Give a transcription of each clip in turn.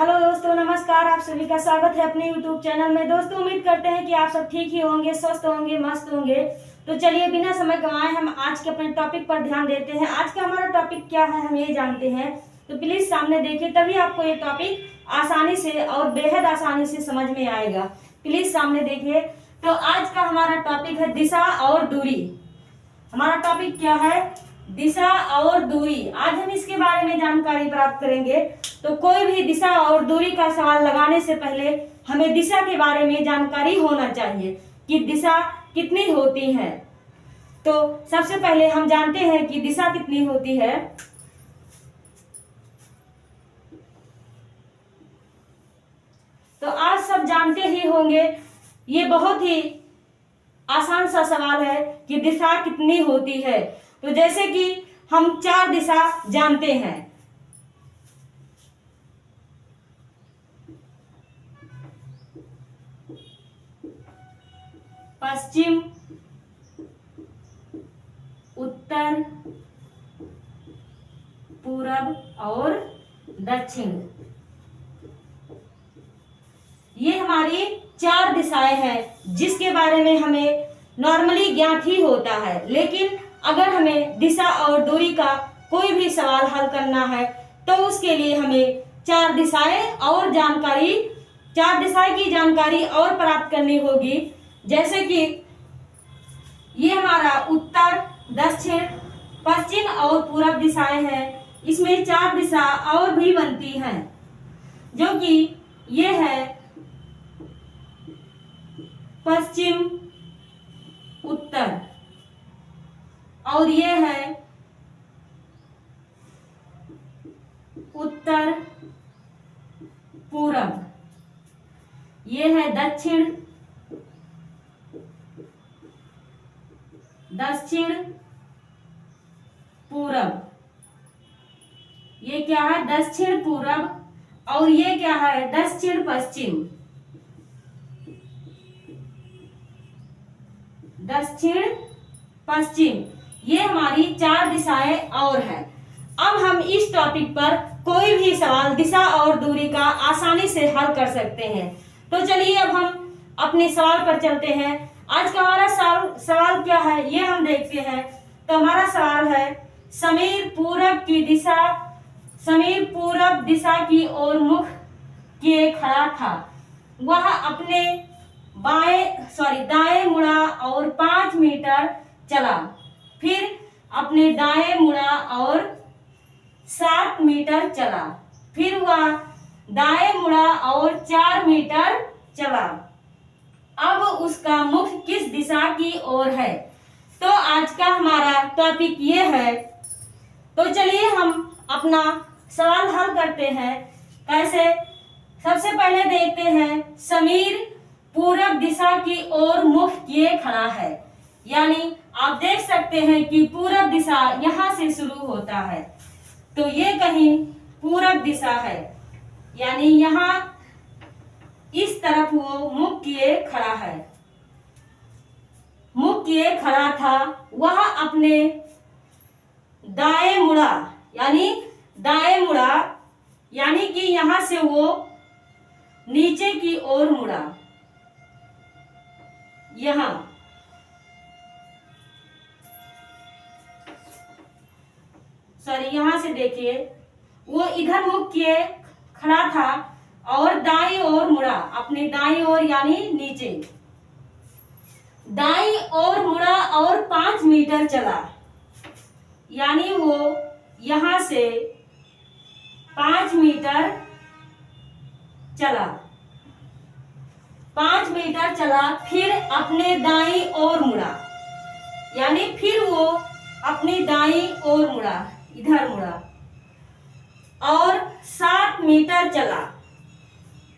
Hello दोस्तों, नमस्कार। आप सभी का स्वागत है अपने यूट्यूब चैनल में। दोस्तों, उम्मीद करते हैं कि आप सब ठीक ही होंगे, स्वस्थ होंगे, मस्त होंगे। तो चलिए बिना समय गंवाए हम आज के अपने टॉपिक पर ध्यान देते हैं। आज का हमारा टॉपिक क्या है हम ये जानते हैं, तो प्लीज सामने देखिए, तभी आपको ये टॉपिक आसानी से और बेहद आसानी से समझ में आएगा। प्लीज सामने देखिए। तो आज का हमारा टॉपिक है दिशा और दूरी। हमारा टॉपिक क्या है? दिशा और दूरी। आज हम इसके बारे में जानकारी प्राप्त करेंगे। तो कोई भी दिशा और दूरी का सवाल लगाने से पहले हमें दिशा के बारे में जानकारी होना चाहिए कि दिशा कितनी होती है। तो सबसे पहले हम जानते हैं कि दिशा कितनी होती है। तो आज सब जानते ही होंगे, ये बहुत ही आसान सा सवाल है कि दिशा कितनी होती है। तो जैसे कि हम 4 दिशा जानते हैं। पश्चिम, उत्तर, पूरब और दक्षिण। ये हमारी 4 दिशाएं हैं जिसके बारे में हमें नॉर्मली ज्ञात ही होता है। लेकिन अगर हमें दिशा और दूरी का कोई भी सवाल हल करना है तो उसके लिए हमें 4 दिशाएं और जानकारी 4 दिशाएं की जानकारी और प्राप्त करनी होगी। जैसे कि ये हमारा उत्तर, दक्षिण, पश्चिम और पूरब दिशाएं हैं। इसमें 4 दिशा और भी बनती हैं, जो कि ये है पश्चिम, उत्तर, और ये है उत्तर, पूरब। ये है दक्षिण, दक्षिण पूरब। ये क्या है? दक्षिण पूरब। और ये क्या है? दक्षिण पश्चिम। दक्षिण पश्चिम, ये हमारी 4 दिशाएं और हैं। अब हम इस टॉपिक पर कोई भी सवाल दिशा और दूरी का आसानी से हल कर सकते हैं। तो चलिए अब हम अपने सवाल पर चलते हैं। आज का हमारा सवाल क्या है ये हम देखते हैं। तो हमारा सवाल है, समीर पूरब दिशा की ओर मुख किए खड़ा था। वह अपने दाएं मुड़ा और 5 मीटर चला। फिर अपने दाएं मुड़ा और 7 मीटर चला। फिर वह दाएं मुड़ा और 4 मीटर चला। अब उसका मुख किस दिशा की ओर है? तो आज का हमारा टॉपिक ये है। तो चलिए हम अपना सवाल हल करते हैं। कैसे? सबसे पहले देखते हैं, समीर पूरब दिशा की ओर मुख किए खड़ा है। यानी आप देख सकते हैं कि पूरब दिशा यहाँ से शुरू होता है। तो ये कहीं पूरब दिशा है, यानी यहाँ इस तरफ वो मुख किए खड़ा है। मुख किए खड़ा था। वह अपने दाएं मुड़ा, यानी कि यहाँ से वो नीचे की ओर मुड़ा। यहाँ से देखिए, वो इधर मुख किए खड़ा था और दाईं ओर मुड़ा, अपने दाईं ओर यानी नीचे दाईं ओर मुड़ा और 5 मीटर चला। यानी वो यहां से 5 मीटर चला। 5 मीटर चला, फिर अपने दाईं ओर मुड़ा, यानी फिर वो अपनी दाईं ओर मुड़ा, इधर मुड़ा और 7 मीटर चला।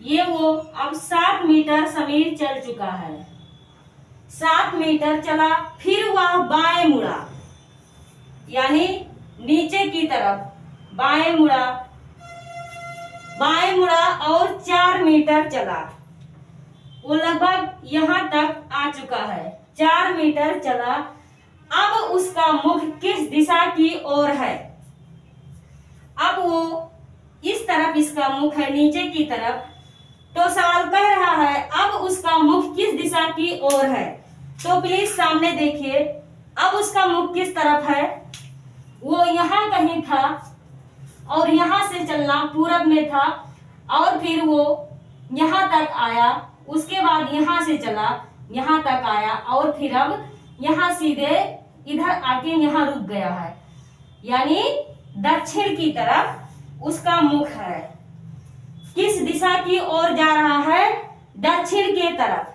ये वो अब 7 मीटर समीर चल चुका है। 7 मीटर चला, फिर वह बाएं मुड़ा, यानी नीचे की तरफ बाएं मुड़ा और 4 मीटर चला। वो लगभग यहाँ तक आ चुका है। 4 मीटर चला। अब उसका मुख किस दिशा की ओर है? अब वो इस तरफ इसका उसका मुख है नीचे की तरफ। तो सवाल कह रहा है अब उसका मुख किस दिशा की ओर है। तो प्लीज सामने देखिए, अब उसका मुख किस तरफ है, वो यहाँ कहीं था और यहाँ से चलना पूरब में था और फिर वो यहाँ तक आया, उसके बाद यहाँ से चला यहाँ तक आया और फिर अब यहाँ सीधे इधर आके यहाँ रुक गया है, यानी दक्षिण की तरफ उसका मुख है। किस दिशा की ओर जा रहा है, दक्षिण के तरफ।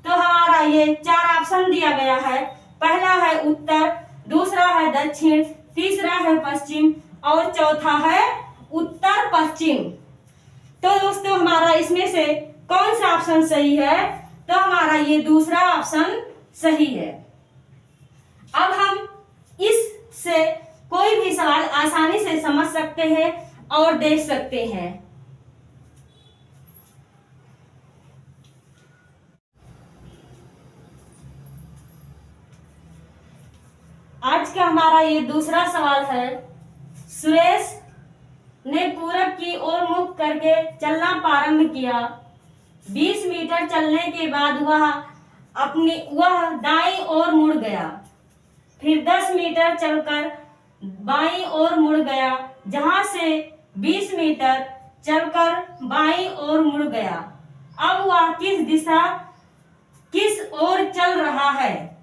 तो हमारा ये 4 ऑप्शन दिया गया है, पहला है उत्तर, दूसरा है दक्षिण, तीसरा है पश्चिम और चौथा है उत्तर पश्चिम। तो दोस्तों हमारा इसमें से कौन सा ऑप्शन सही है, तो हमारा ये दूसरा ऑप्शन सही है। अब हम इससे कोई भी सवाल आसानी से समझ सकते हैं और देख सकते हैं। आज का हमारा ये दूसरा सवाल है, सुरेश ने पूरब की ओर मुख करके चलना प्रारंभ किया। 20 मीटर चलने के बाद वह दाईं ओर मुड़ गया, फिर 10 मीटर चलकर बाईं ओर मुड़ गया, जहां से 20 मीटर चलकर बाईं ओर मुड़ गया। अब वह किस ओर चल रहा है।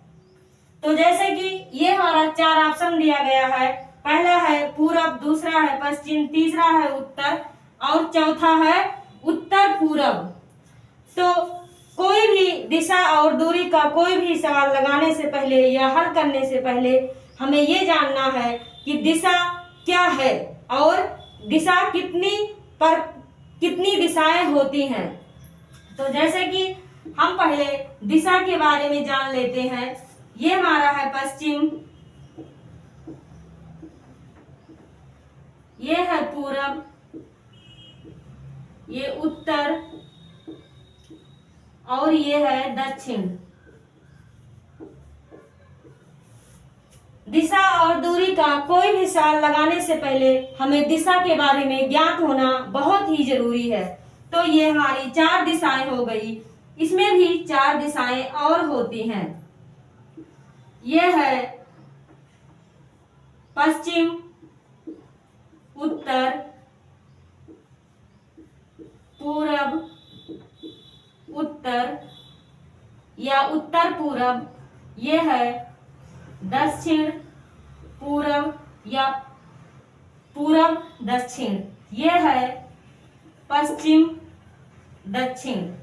तो जैसे कि ये हमारा 4 ऑप्शन दिया गया है, पहला है पूरब, दूसरा है पश्चिम, तीसरा है उत्तर और चौथा है उत्तर पूरब। तो कोई भी दिशा और दूरी का कोई भी सवाल लगाने से पहले या हल करने से पहले हमें ये जानना है कि दिशा क्या है और दिशा कितनी दिशाएं होती हैं। तो जैसे कि हम पहले दिशा के बारे में जान लेते हैं। ये हमारा है पश्चिम, ये है पूरब, ये उत्तर और ये है दक्षिण। दिशा और दूरी का कोई भी सवाल लगाने से पहले हमें दिशा के बारे में ज्ञात होना बहुत ही जरूरी है। तो ये हमारी 4 दिशाएं हो गई, इसमें भी 4 दिशाएं और होती हैं। ये है पश्चिम, उत्तर, पूरब, उत्तर या उत्तर पूरब, ये है दक्षिण पूरब या पूरब दक्षिण, ये है पश्चिम दक्षिण।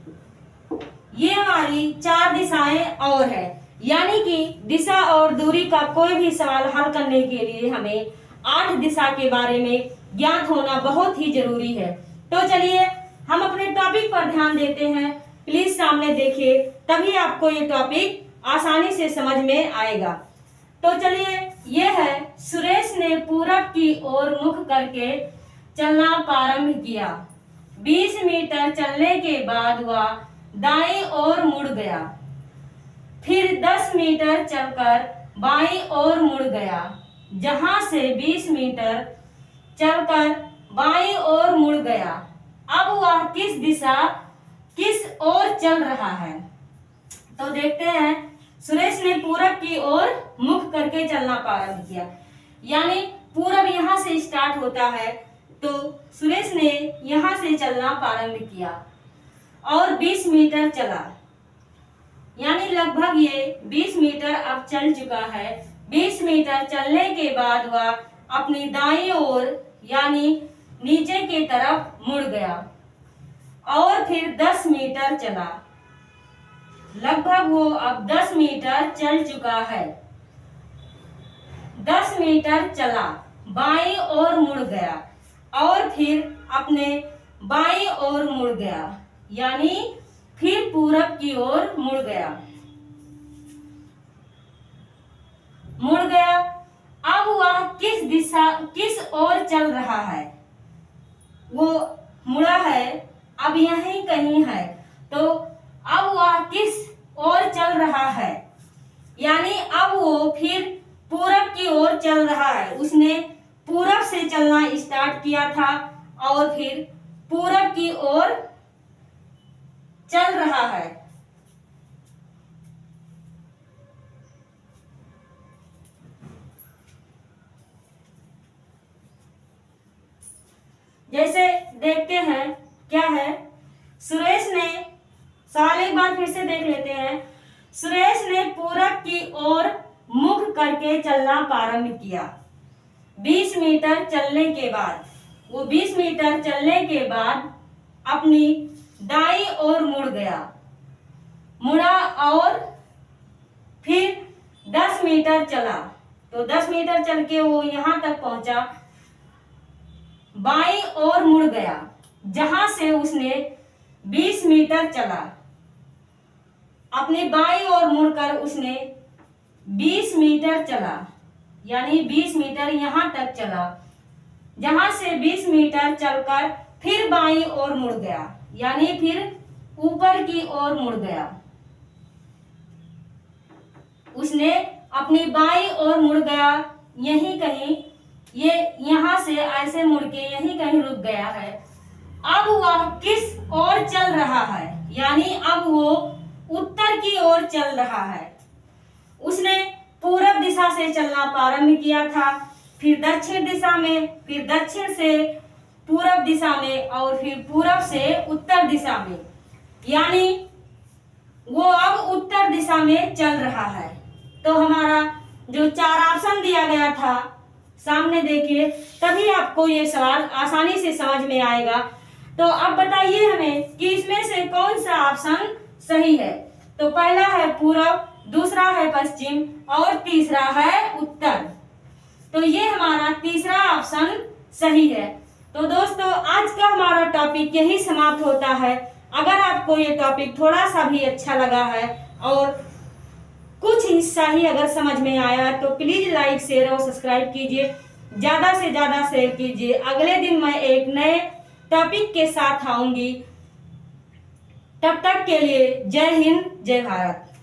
ये हमारी 4 दिशाएं और है, यानी कि दिशा और दूरी का कोई भी सवाल हल करने के लिए हमें 8 दिशा के बारे में ज्ञात होना बहुत ही जरूरी है। तो चलिए हम अपने टॉपिक पर ध्यान देते हैं। प्लीज सामने देखिए, तभी आपको ये टॉपिक आसानी से समझ में आएगा। तो चलिए, ये है सुरेश ने पूरब की ओर मुख करके चलना प्रारंभ किया। 20 मीटर चलने के बाद वह दाईं ओर मुड़ गया, फिर 10 मीटर चलकर बाईं ओर मुड़ गया, जहां से 20 मीटर चलकर बाईं ओर मुड़ गया। अब वह किस ओर चल रहा है। तो देखते हैं, सुरेश ने पूरब की ओर मुख करके चलना प्रारंभ किया, यानी पूरब यहाँ से स्टार्ट होता है, तो सुरेश ने यहाँ से चलना प्रारंभ किया और 20 मीटर चला, यानी लगभग ये 20 मीटर अब चल चुका है। 20 मीटर चलने के बाद वह अपनी दाईं ओर यानी नीचे की तरफ मुड़ गया और फिर 10 मीटर चला। लगभग वो अब 10 मीटर चल चुका है। 10 मीटर चला, बाईं ओर मुड़ गया और फिर अपने बाईं ओर मुड़ गया, यानी फिर पूरब की ओर मुड़ गया। अब वह किस ओर चल रहा है। वो मुड़ा है, अब यहीं कहीं है, तो अब वह किस ओर चल रहा है, यानी अब वो फिर पूरब की ओर चल रहा है। उसने पूरब से चलना स्टार्ट किया था और फिर पूरब की ओर चल रहा है। जैसे देखते हैं क्या है, सुरेश ने, सवाल एक बार फिर से देख लेते हैं। सुरेश ने पूरब की ओर मुख करके चलना प्रारंभ किया। 20 मीटर चलने के बाद, वो 20 मीटर चलने के बाद अपनी दाईं ओर मुड़ा और फिर 10 मीटर चला। तो 10 मीटर चल के वो यहां तक पहुंचा, बाईं ओर मुड़ गया, जहां से उसने 20 मीटर चला। अपनी बाईं ओर मुड़कर उसने 20 मीटर चला, यानी 20 मीटर यहां तक चला, जहां से 20 मीटर चलकर फिर बाईं ओर मुड़ गया, यानी फिर ऊपर की ओर मुड़ गया। उसने अपनी बाईं ओर मुड़ गया, यहीं कहीं, ये यहां से ऐसे मुड़ के यहीं कहीं रुक गया है। अब वह किस ओर चल रहा है, यानी अब वो उत्तर की ओर चल रहा है। उसने पूरब दिशा से चलना प्रारंभ किया था, फिर दक्षिण दिशा में, फिर दक्षिण से पूरब दिशा में और फिर पूरब से उत्तर दिशा में, यानी वो अब उत्तर दिशा में चल रहा है। तो हमारा जो 4 ऑप्शन दिया गया था सामने देखिए, तभी आपको ये सवाल आसानी से समझ में आएगा। तो अब बताइए हमें कि इसमें से कौन सा ऑप्शन सही है। तो पहला है पूरब, दूसरा है पश्चिम और तीसरा है उत्तर। तो ये हमारा तीसरा ऑप्शन सही है। तो दोस्तों, आज का हमारा टॉपिक यही समाप्त होता है। अगर आपको ये टॉपिक थोड़ा सा भी अच्छा लगा है और कुछ हिस्सा ही अगर समझ में आया तो प्लीज लाइक, शेयर और सब्सक्राइब कीजिए, ज्यादा से ज्यादा शेयर कीजिए। अगले दिन मैं एक नए टॉपिक के साथ आऊंगी। तब तक के लिए जय हिंद, जय भारत।